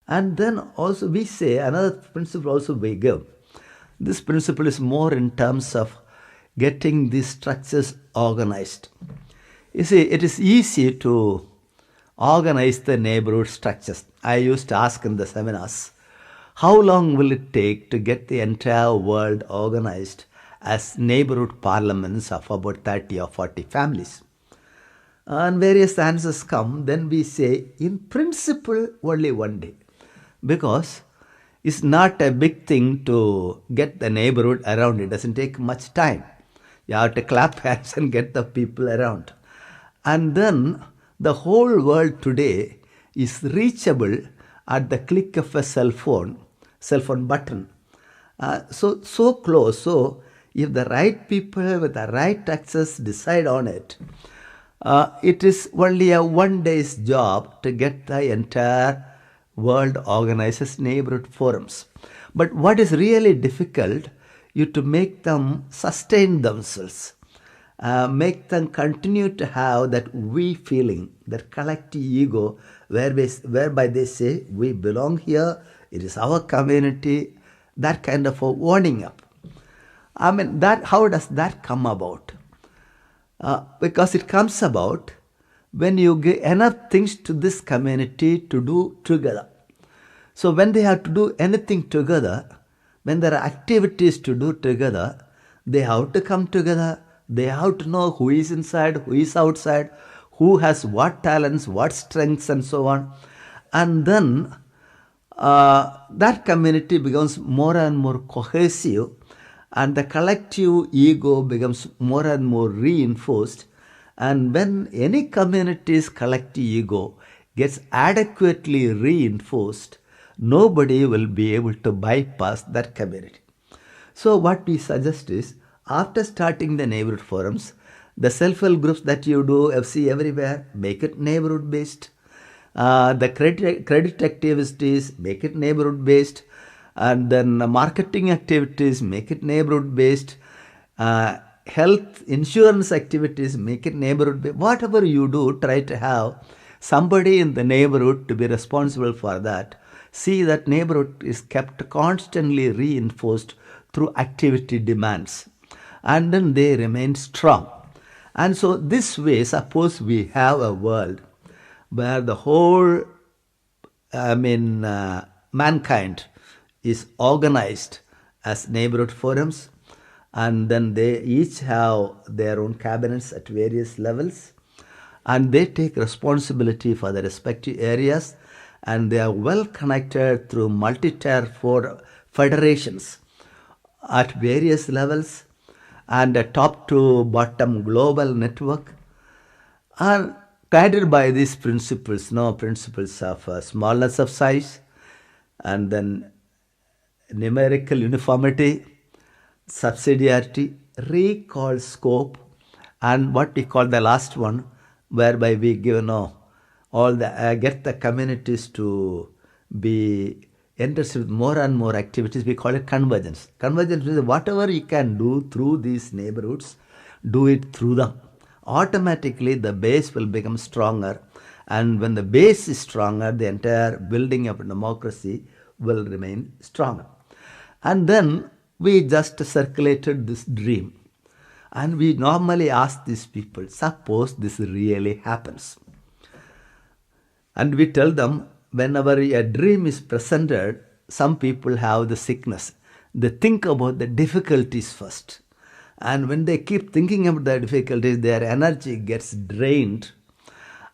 And then also we say another principle also we give. This principle is more in terms of getting these structures organized. You see, it is easy to organize the neighborhood structures. I used to ask in the seminars, how long will it take to get the entire world organized as neighborhood parliaments of about 30 or 40 families? And various answers come, then we say, in principle, only one day. Because it's not a big thing to get the neighborhood around. It doesn't take much time. You have to clap hands and get the people around. And then the whole world today is reachable at the click of a cell phone button. So close. So if the right people with the right access decide on it, it is only a one day's job to get the entire world organized as neighborhood forums. But what is really difficult is to make them sustain themselves, make them continue to have that we feeling, that collective ego, whereby they say, we belong here, it is our community, that kind of a warning up. I mean, how does that come about? Because it comes about when you give enough things to this community to do together. So when they have to do anything together, when there are activities to do together, they have to come together. They have to know who is inside, who is outside, who has what talents, what strengths, and so on. And then that community becomes more and more cohesive, and the collective ego becomes more and more reinforced. And when any community's collective ego gets adequately reinforced, nobody will be able to bypass that community. So what we suggest is, after starting the neighborhood forums, the self-help groups that you do, FC everywhere, make it neighborhood based. The credit activities, make it neighborhood based. And then marketing activities, make it neighborhood based. Health insurance activities, make it neighborhood based. Whatever you do, try to have somebody in the neighborhood to be responsible for that. See that neighborhood is kept constantly reinforced through activity demands, and then they remain strong. And so this way, suppose we have a world where the whole, mankind is organized as neighborhood forums, and then they each have their own cabinets at various levels, and they take responsibility for the respective areas, and they are well connected through multi-tier federations at various levels, and a top to bottom global network are guided by these principles, principles of smallness of size, and then numerical uniformity, subsidiarity, recall scope, and what we call the last one, whereby we give get the communities to be interested with more and more activities. We call it convergence. Convergence means whatever you can do through these neighborhoods, do it through them. Automatically the base will become stronger, and when the base is stronger, the entire building of democracy will remain stronger. And then we just circulated this dream, and we normally ask these people, suppose this really happens. And we tell them, whenever a dream is presented, some people have the sickness. They think about the difficulties first. And when they keep thinking about the difficulties, their energy gets drained.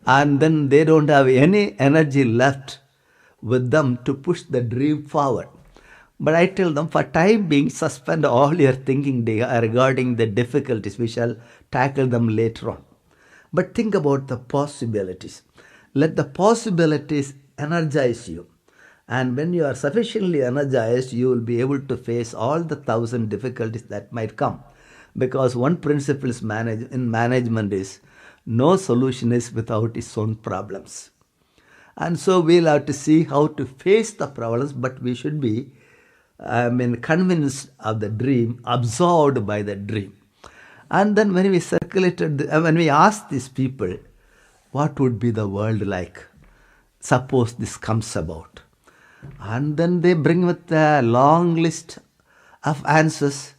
And then they don't have any energy left with them to push the dream forward. But I tell them, for time being, suspend all your thinking regarding the difficulties. We shall tackle them later on. But think about the possibilities. Let the possibilities energize you. And when you are sufficiently energized, you will be able to face all the 1,000 difficulties that might come. Because one principle is in management is, no solution is without its own problems. And so we'll have to see how to face the problems, but we should be convinced of the dream, absorbed by the dream. And then when we asked these people, what would be the world like? Suppose this comes about. And then they bring with a long list of answers.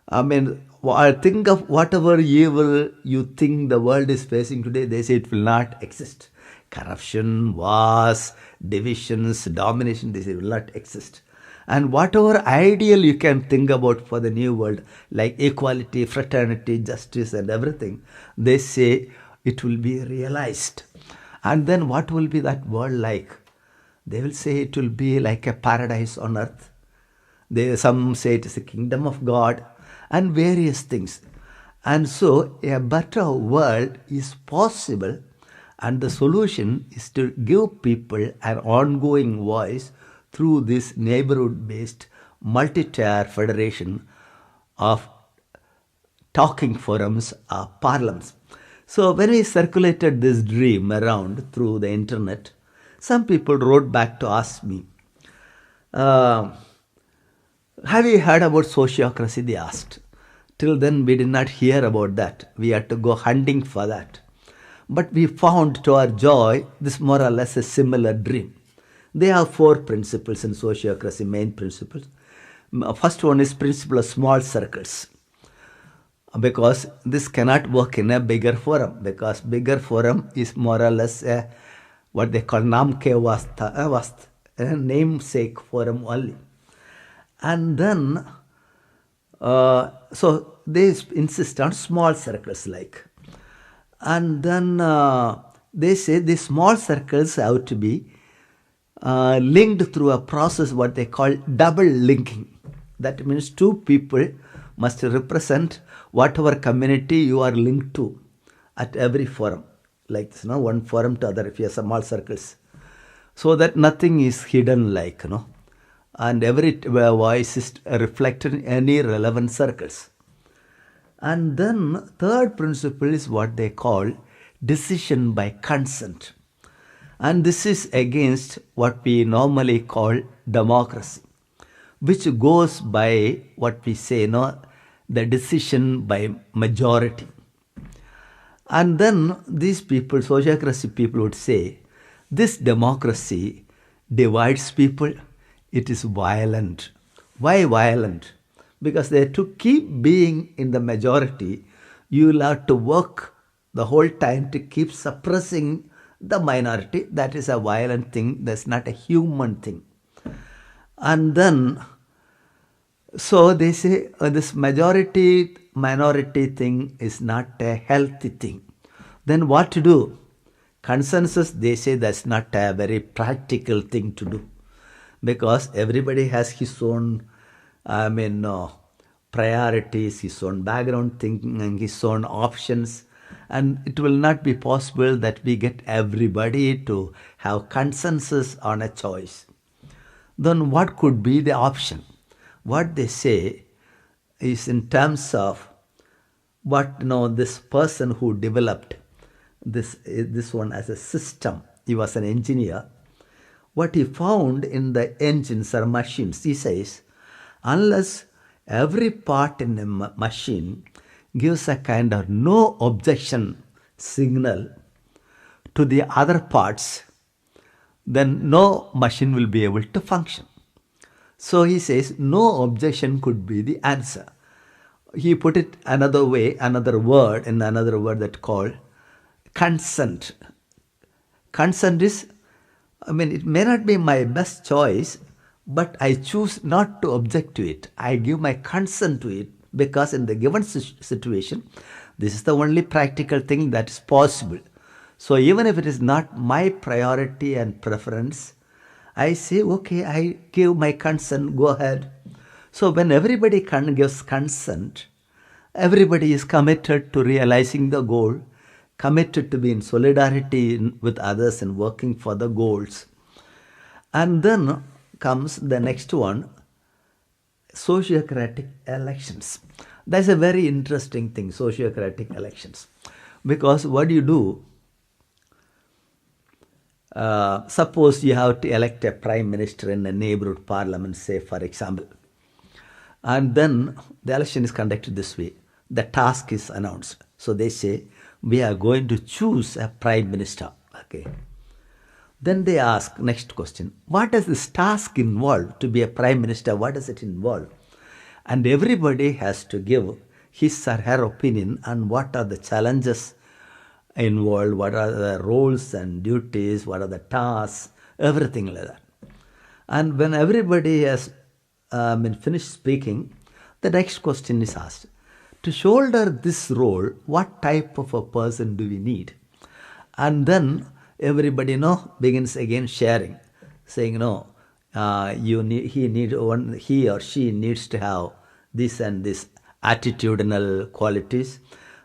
I mean, I think of whatever evil you think the world is facing today, they say it will not exist. Corruption, wars, divisions, domination, they say will not exist. And whatever ideal you can think about for the new world, like equality, fraternity, justice, and everything, they say it will be realized. And then what will be that world like? They will say it will be like a paradise on earth. Some say it is a kingdom of God and various things. And so a better world is possible, and the solution is to give people an ongoing voice through this neighborhood-based multi-tier federation of talking forums or parliaments. So when we circulated this dream around through the internet, some people wrote back to ask me, have you heard about sociocracy? They asked. Till then we did not hear about that. We had to go hunting for that. But we found to our joy this more or less a similar dream. They have 4 principles in sociocracy, main principles. First one is principle of small circles. Because this cannot work in a bigger forum, because bigger forum is more or less what they call namke vast, a namesake forum only. And then, so they insist on small circles like. And then they say the small circles have to be linked through a process what they call double linking. That means 2 people must represent whatever community you are linked to at every forum. Like this, one forum to other if you have small circles. So that nothing is hidden like, and every voice is reflected in any relevant circles. And then third principle is what they call decision by consent. And this is against what we normally call democracy, which goes by what we say, the decision by majority. And then these people, sociocracy people would say, this democracy divides people, it is violent. Why violent? Because to keep being in the majority, you will have to work the whole time to keep suppressing the minority. That is a violent thing, that's not a human thing. And then, so they say this majority-minority thing is not a healthy thing. Then what to do? Consensus, they say that's not a very practical thing to do. Because everybody has his own, priorities, his own background thinking and his own options. And it will not be possible that we get everybody to have consensus on a choice. Then what could be the option? What they say is in terms of what this person who developed this one as a system, he was an engineer. What he found in the engines or machines, he says, unless every part in a machine gives a kind of no objection signal to the other parts, then no machine will be able to function. So he says no objection could be the answer. He put it another way, another word that called consent. Consent is, it may not be my best choice, but I choose not to object to it. I give my consent to it because in the given situation, this is the only practical thing that is possible. So even if it is not my priority and preference, I say, okay, I give my consent, go ahead. So when everybody gives consent, everybody is committed to realizing the goal, committed to be in solidarity with others and working for the goals. And then comes the next one, sociocratic elections. That's a very interesting thing, sociocratic elections. Because what you do, suppose you have to elect a prime minister in a neighborhood parliament, say for example. And then the election is conducted this way. The task is announced. So they say, we are going to choose a prime minister. Okay. Then they ask next question, what does this task involve to be a prime minister? What does it involve? And everybody has to give his or her opinion on what are the challenges involved, what are the roles and duties, what are the tasks, everything like that. And when everybody has finished speaking, the next question is asked. To shoulder this role, what type of a person do we need? And then everybody begins again sharing, saying he or she needs to have this and this attitudinal qualities,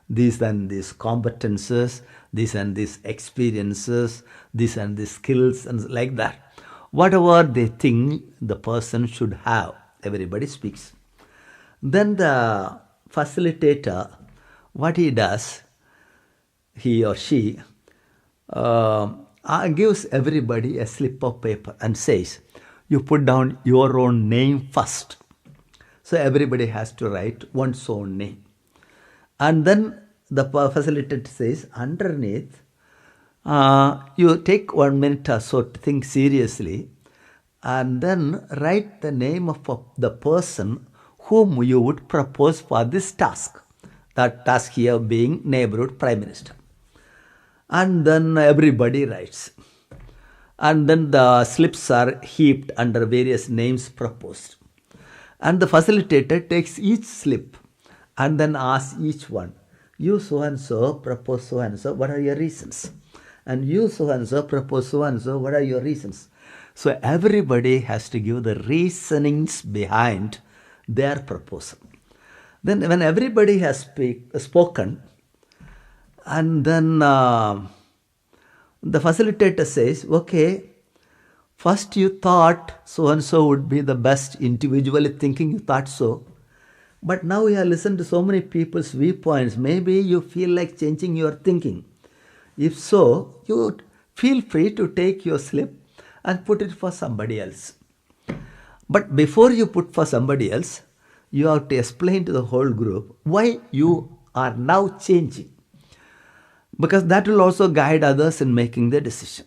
these and these competences, these and these experiences, these and these skills, and like that. Whatever they think the person should have, everybody speaks. Then the facilitator, what he does, he or she gives everybody a slip of paper and says, you put down your own name first. So everybody has to write one's own name. And then the facilitator says, underneath, you take 1 minute or so to think seriously, and then write the name of the person whom you would propose for this task. That task here being neighborhood prime minister. And then everybody writes. And then the slips are heaped under various names proposed. And the facilitator takes each slip and then asks each one, you so and so propose so and so, what are your reasons? And you so and so propose so and so, what are your reasons? So everybody has to give the reasonings behind their proposal. Then when everybody has spoken, and then the facilitator says, okay, first you thought so and so would be the best, individually thinking you thought so. But now you have listened to so many people's viewpoints, maybe you feel like changing your thinking. If so, you feel free to take your slip and put it for somebody else. But before you put for somebody else, you have to explain to the whole group why you are now changing. Because that will also guide others in making their decision.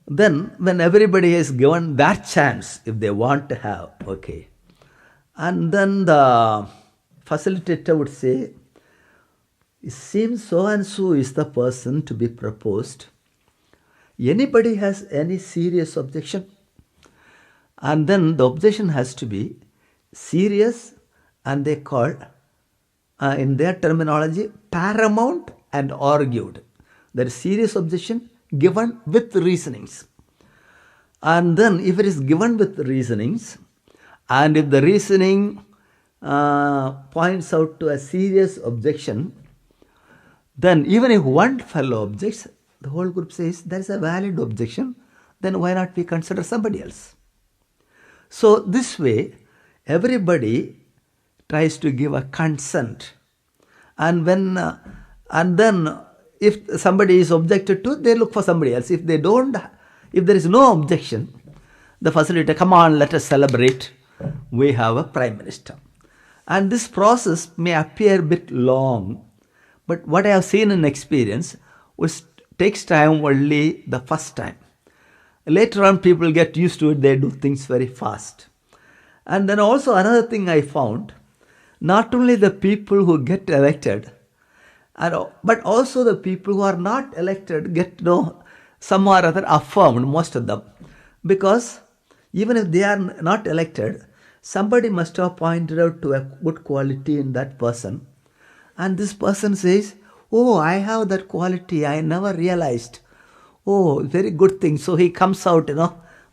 Then when everybody is given that chance, if they want to have, okay. And then the facilitator would say, it seems so and so is the person to be proposed. Anybody has any serious objection? And then the objection has to be serious, and they call, in their terminology, paramount and argued. There is serious objection given with reasonings. And then if it is given with reasonings, and if the reasoning points out to a serious objection, then even if one fellow objects, the whole group says there is a valid objection, then why not we consider somebody else? So this way, everybody tries to give a consent. And when and then if somebody is objected to, they look for somebody else. If there is no objection, the facilitator, come on, let us celebrate. We have a prime minister. And this process may appear a bit long, but what I have seen in experience was takes time only the first time. Later on, people get used to it. They do things very fast. And then also another thing I found, not only the people who get elected, but also the people who are not elected get some or other affirmed, most of them. Because even if they are not elected, somebody must have pointed out to a good quality in that person. And this person says, oh, I have that quality, I never realized. Oh, very good thing. So he comes out,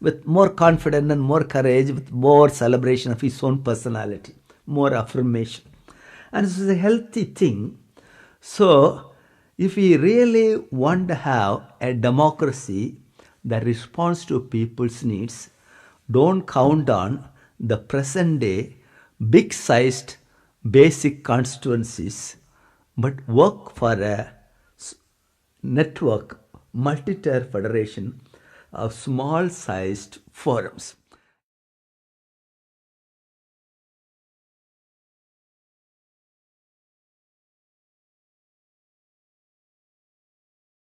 with more confidence and more courage, with more celebration of his own personality, more affirmation. And this is a healthy thing. So if we really want to have a democracy that responds to people's needs, don't count on the present day big-sized basic constituencies, but work for a network, multi-tier federation of small-sized forums.